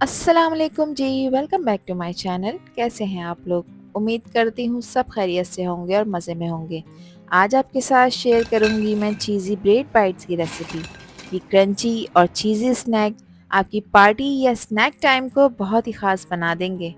अस्सलाम वालेकुम जी, welcome back to my channel. कैसे हैं आप लोग? उम्मीद करती हूँ सब खैरियत से होंगे और मज़े में होंगे। आज आपके साथ शेयर करूँगी मैं चीज़ी ब्रेड बाइट्स की रेसिपी। ये क्रंची और चीज़ी स्नैक आपकी पार्टी या स्नैक टाइम को बहुत ही ख़ास बना देंगे।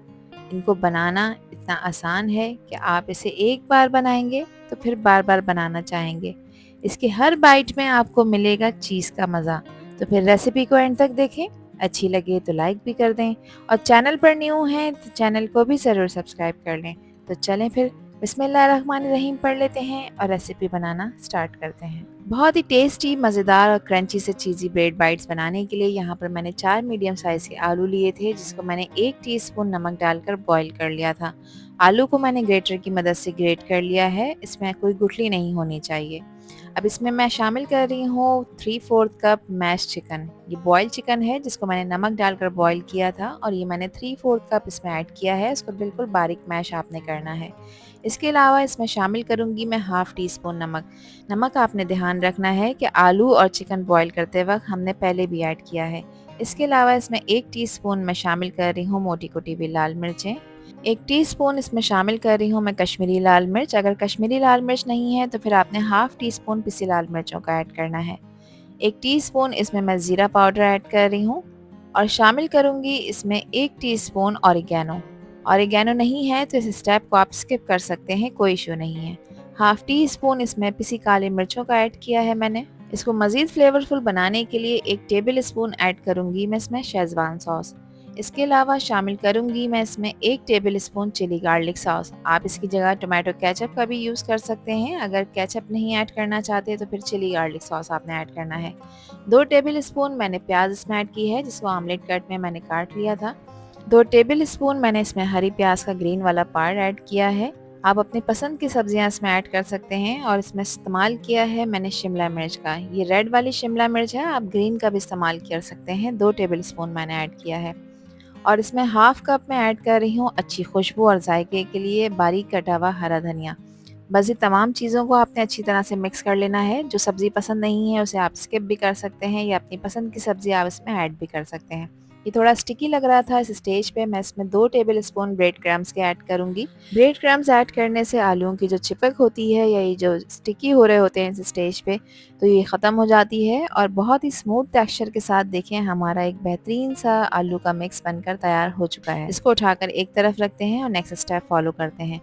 इनको बनाना इतना आसान है कि आप इसे एक बार बनाएंगे तो फिर बार बार बनाना चाहेंगे। इसके हर बाइट में आपको मिलेगा चीज़ का मज़ा। तो फिर रेसिपी को एंड तक देखें। अच्छी लगे तो लाइक भी कर दें और चैनल पर न्यू हैं तो चैनल को भी ज़रूर सब्सक्राइब कर लें। तो चलें फिर बिस्मिल्लाहिर्रहमानिर्रहीम पढ़ लेते हैं और रेसिपी बनाना स्टार्ट करते हैं। बहुत ही टेस्टी, मज़ेदार और क्रंची से चीज़ी ब्रेड बाइट्स बनाने के लिए यहाँ पर मैंने 4 मीडियम साइज़ के आलू लिए थे, जिसको मैंने 1 टीस्पून नमक डालकर बॉईल कर लिया था। आलू को मैंने ग्रेटर की मदद से ग्रेट कर लिया है, इसमें कोई गुठली नहीं होनी चाहिए। अब इसमें मैं शामिल कर रही हूँ 3/4 कप मैश चिकन। ये बॉयल चिकन है जिसको मैंने नमक डालकर बॉयल किया था और ये मैंने 3/4 कप इसमें ऐड किया है। इसको बिल्कुल बारीक मैश आपने करना है। इसके अलावा इसमें शामिल करूँगी मैं हाफ़ टी स्पून नमक। नमक आपने ध्यान रखना है कि आलू और चिकन बॉयल करते वक्त हमने पहले भी ऐड किया है। इसके अलावा इसमें 1 टीस्पून मैं शामिल कर रही हूँ मोटी कुटी हुई लाल मिर्चें। 1 टीस्पून इसमें शामिल कर रही हूँ मैं कश्मीरी लाल मिर्च। अगर कश्मीरी लाल मिर्च नहीं है तो फिर आपने हाफ़ टी स्पून पिसी लाल मिर्चों का ऐड करना है। 1 टीस्पून इसमें मैं ज़ीरा पाउडर ऐड कर रही हूँ और शामिल करूँगी इसमें 1 टीस्पून ऑरिगैनो। ऑरिगैनो नहीं है तो इस स्टेप को आप स्किप कर सकते हैं, कोई इशू नहीं है। हाफ़ टी स्पून इसमें पिसी काली मिर्चों का ऐड किया है मैंने। इसको मज़ीद फ्लेवरफुल बनाने के लिए 1 टेबल स्पून ऐड करूँगी मैं इसमें शेज़वान सॉस। इसके अलावा शामिल करूँगी मैं इसमें 1 tablespoon chilli garlic sauce. आप इसकी जगह टोमेटो केचप का भी यूज़ कर सकते हैं। अगर केचप नहीं ऐड करना चाहते तो फिर चिली गार्लिक सॉस आपने ऐड करना है। 2 टेबल स्पून मैंने प्याज इसमें ऐड की है, जिसको आमलेट कट में मैंने काट लिया था। 2 टेबल स्पून मैंने इसमें हरी प्याज का ग्रीन वाला पार्ट ऐड किया है। आप अपनी पसंद की सब्जियां इसमें ऐड कर सकते हैं और इसमें इस्तेमाल किया है मैंने शिमला मिर्च का। ये रेड वाली शिमला मिर्च है, आप ग्रीन का भी इस्तेमाल कर सकते हैं। 2 टेबल स्पून मैंने ऐड किया है और इसमें हाफ कप मैं ऐड कर रही हूँ अच्छी खुशबू और जायके के लिए बारीक कटा हुआ हरा धनिया। बस ये तमाम चीज़ों को आपने अच्छी तरह से मिक्स कर लेना है। जो सब्ज़ी पसंद नहीं है उसे आप स्किप भी कर सकते हैं या अपनी पसंद की सब्ज़ी आप इसमें ऐड भी कर सकते हैं। ये थोड़ा स्टिकी लग रहा था, इस स्टेज पे मैं इसमें 2 टेबल स्पून ब्रेड क्रम्स के ऐड करूँगी। ब्रेड क्रम्स ऐड करने से आलूओं की जो चिपक होती है या ये जो स्टिकी हो रहे होते हैं इस स्टेज पे, तो ये ख़त्म हो जाती है और बहुत ही स्मूथ टेक्सचर के साथ देखें हमारा एक बेहतरीन सा आलू का मिक्स बनकर तैयार हो चुका है। इसको उठाकर एक तरफ रखते हैं और नेक्स्ट स्टेप फॉलो करते हैं।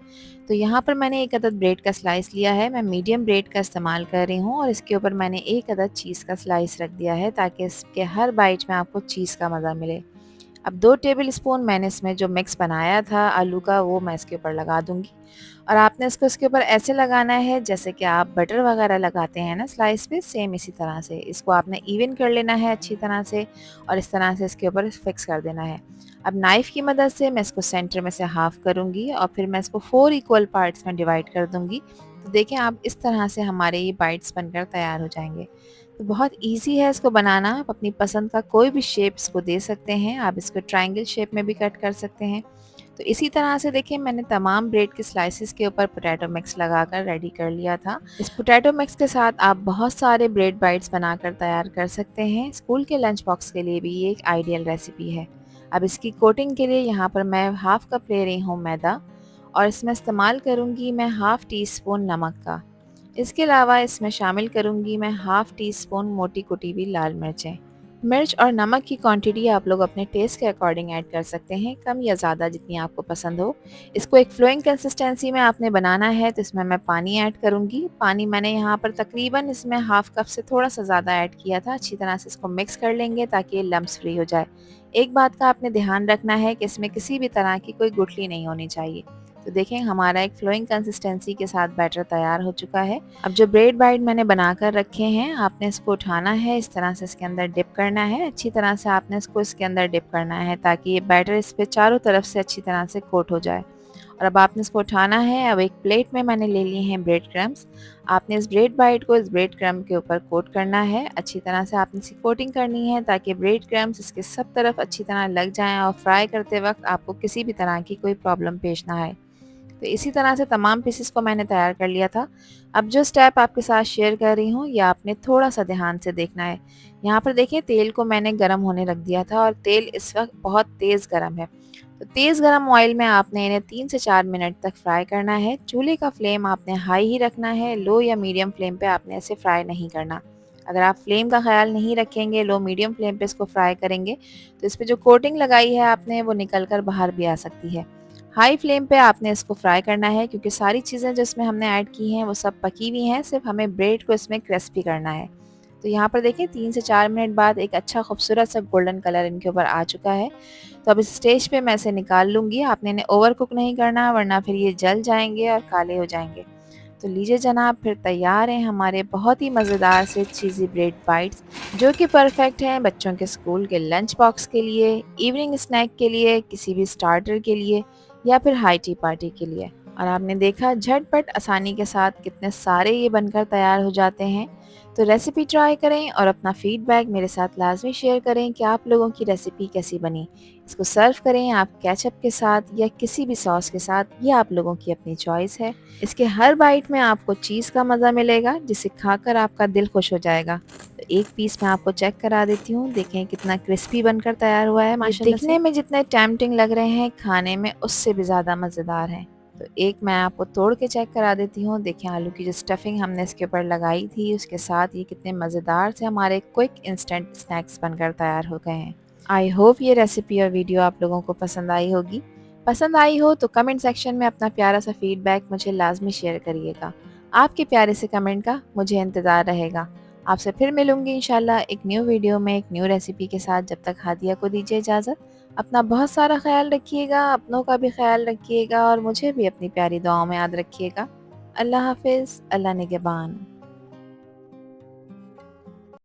तो यहाँ पर मैंने 1 अदद ब्रेड का स्लाइस लिया है। मैं मीडियम ब्रेड का इस्तेमाल कर रही हूँ और इसके ऊपर मैंने 1 अदद चीज़ का स्लाइस रख दिया है ताकि इसके हर बाइट में आपको चीज़ का मज़ा मिले। अब 2 टेबल स्पून मैंने इसमें जो मिक्स बनाया था आलू का, वो मैं इसके ऊपर लगा दूँगी और आपने इसको इसके ऊपर ऐसे लगाना है जैसे कि आप बटर वगैरह लगाते हैं ना स्लाइस पे, सेम इसी तरह से इसको आपने इवन कर लेना है अच्छी तरह से और इस तरह से इसके ऊपर फिक्स कर देना है। अब नाइफ़ की मदद से मैं इसको सेंटर में से हाफ़ करूँगी और फिर मैं इसको 4 इक्वल पार्ट्स में डिवाइड कर दूँगी। तो देखें आप इस तरह से हमारे ये बाइट्स बनकर तैयार हो जाएँगे। तो बहुत ईज़ी है इसको बनाना। आप अपनी पसंद का कोई भी शेप इसको दे सकते हैं। आप इसको ट्रायंगल शेप में भी कट कर सकते हैं। तो इसी तरह से देखिए मैंने तमाम ब्रेड के स्लाइसेस के ऊपर पोटैटो मिक्स लगाकर रेडी कर लिया था। इस पोटैटो मिक्स के साथ आप बहुत सारे ब्रेड बाइट्स बनाकर तैयार कर सकते हैं। स्कूल के लंच बॉक्स के लिए भी ये एक आइडियल रेसिपी है। अब इसकी कोटिंग के लिए यहाँ पर मैं हाफ़ कप ले रही हूँ मैदा और इसमें इस्तेमाल करूँगी मैं हाफ़ टी स्पून नमक का। इसके अलावा इसमें शामिल करूँगी मैं हाफ़ टी स्पून मोटी कुटी हुई लाल मिर्चें। मिर्च और नमक की क्वांटिटी आप लोग अपने टेस्ट के अकॉर्डिंग ऐड कर सकते हैं, कम या ज़्यादा जितनी आपको पसंद हो। इसको एक फ्लोइंग कंसिस्टेंसी में आपने बनाना है तो इसमें मैं पानी ऐड करूँगी। पानी मैंने यहाँ पर तकरीबन इसमें हाफ़ कप से थोड़ा सा ज़्यादा ऐड किया था। अच्छी तरह से इसको मिक्स कर लेंगे ताकि ये लम्स फ्री हो जाए। एक बात का आपने ध्यान रखना है कि इसमें किसी भी तरह की कोई गुठली नहीं होनी चाहिए। तो देखें हमारा एक फ्लोइंग कंसिस्टेंसी के साथ बैटर तैयार हो चुका है। अब जो ब्रेड बाइट मैंने बनाकर रखे हैं आपने इसको उठाना है, इस तरह से इसके अंदर डिप करना है। अच्छी तरह से आपने इसको इसके अंदर डिप करना है ताकि ये बैटर इस पे चारों तरफ से अच्छी तरह से कोट हो जाए। और अब आपने इसको उठाना है। अब एक प्लेट में मैंने ले लिए हैं ब्रेड क्रम्स। आपने इस ब्रेड बाइट को इस ब्रेड क्रम्ब के ऊपर कोट करना है। अच्छी तरह से आपने इसकी कोटिंग करनी है ताकि ब्रेड क्रम्स इसके सब तरफ अच्छी तरह लग जाएं और फ्राई करते वक्त आपको किसी भी तरह की कोई प्रॉब्लम पेश ना आए। तो इसी तरह से तमाम पीसेस को मैंने तैयार कर लिया था। अब जो स्टेप आपके साथ शेयर कर रही हूँ ये आपने थोड़ा सा ध्यान से देखना है। यहाँ पर देखिए तेल को मैंने गर्म होने रख दिया था और तेल इस वक्त बहुत तेज़ गर्म है। तो तेज़ गर्म ऑयल में आपने इन्हें 3 से 4 मिनट तक फ्राई करना है। चूल्हे का फ्लेम आपने हाई ही रखना है, लो या मीडियम फ्लेम पे आपने ऐसे फ्राई नहीं करना। अगर आप फ्लेम का ख्याल नहीं रखेंगे, लो मीडियम फ्लेम पे इसको फ्राई करेंगे तो इस पे जो कोटिंग लगाई है आपने वो निकल कर बाहर भी आ सकती है। हाई फ्लेम पे आपने इसको फ्राई करना है क्योंकि सारी चीज़ें जो इसमें हमने ऐड की हैं वो सब पकी हुई हैं, सिर्फ हमें ब्रेड को इसमें क्रिस्पी करना है। तो यहाँ पर देखिए 3 से 4 मिनट बाद एक अच्छा खूबसूरत सा गोल्डन कलर इनके ऊपर आ चुका है। तो अब इस स्टेज पे मैं इसे निकाल लूँगी। आपने इन्हें ओवर कुक नहीं करना वरना फिर ये जल जाएंगे और काले हो जाएंगे। तो लीजिए जनाब, फिर तैयार हैं हमारे बहुत ही मज़ेदार से चीज़ी ब्रेड बाइट्स, जो कि परफेक्ट हैं बच्चों के स्कूल के लंच बॉक्स के लिए, इवनिंग स्नैक के लिए, किसी भी स्टार्टर के लिए या फिर हाई टी पार्टी के लिए। और आपने देखा झटपट आसानी के साथ कितने सारे ये बनकर तैयार हो जाते हैं। तो रेसिपी ट्राई करें और अपना फीडबैक मेरे साथ लाजमी शेयर करें कि आप लोगों की रेसिपी कैसी बनी। इसको सर्व करें आप केचप के साथ या किसी भी सॉस के साथ, ये आप लोगों की अपनी चॉइस है। इसके हर बाइट में आपको चीज़ का मज़ा मिलेगा जिसे खाकर आपका दिल खुश हो जाएगा। तो एक पीस मैं आपको चेक करा देती हूँ, देखें कितना क्रिस्पी बनकर तैयार हुआ है माशाल्लाह से। दिखने में जितने टेम्पटिंग लग रहे हैं खाने में उससे भी ज़्यादा मज़ेदार हैं। तो एक मैं आपको तोड़ के चेक करा देती हूँ, देखें आलू की जो स्टफिंग हमने इसके ऊपर लगाई थी उसके साथ ये कितने मज़ेदार से हमारे क्विक इंस्टेंट स्नैक्स बनकर तैयार हो गए हैं। आई होप ये रेसिपी और वीडियो आप लोगों को पसंद आई होगी। पसंद आई हो तो कमेंट सेक्शन में अपना प्यारा सा फीडबैक मुझे लाजमी शेयर करिएगा। आपके प्यारे से कमेंट का मुझे इंतज़ार रहेगा। आपसे फिर मिलूंगी इंशाल्लाह एक न्यू वीडियो में एक न्यू रेसिपी के साथ। जब तक हादिया को दीजिए इजाज़त। अपना बहुत सारा ख्याल रखिएगा, अपनों का भी ख्याल रखिएगा और मुझे भी अपनी प्यारी दुआओं में याद रखिएगा। अल्लाह हाफिज़, अल्लाह निगहबान।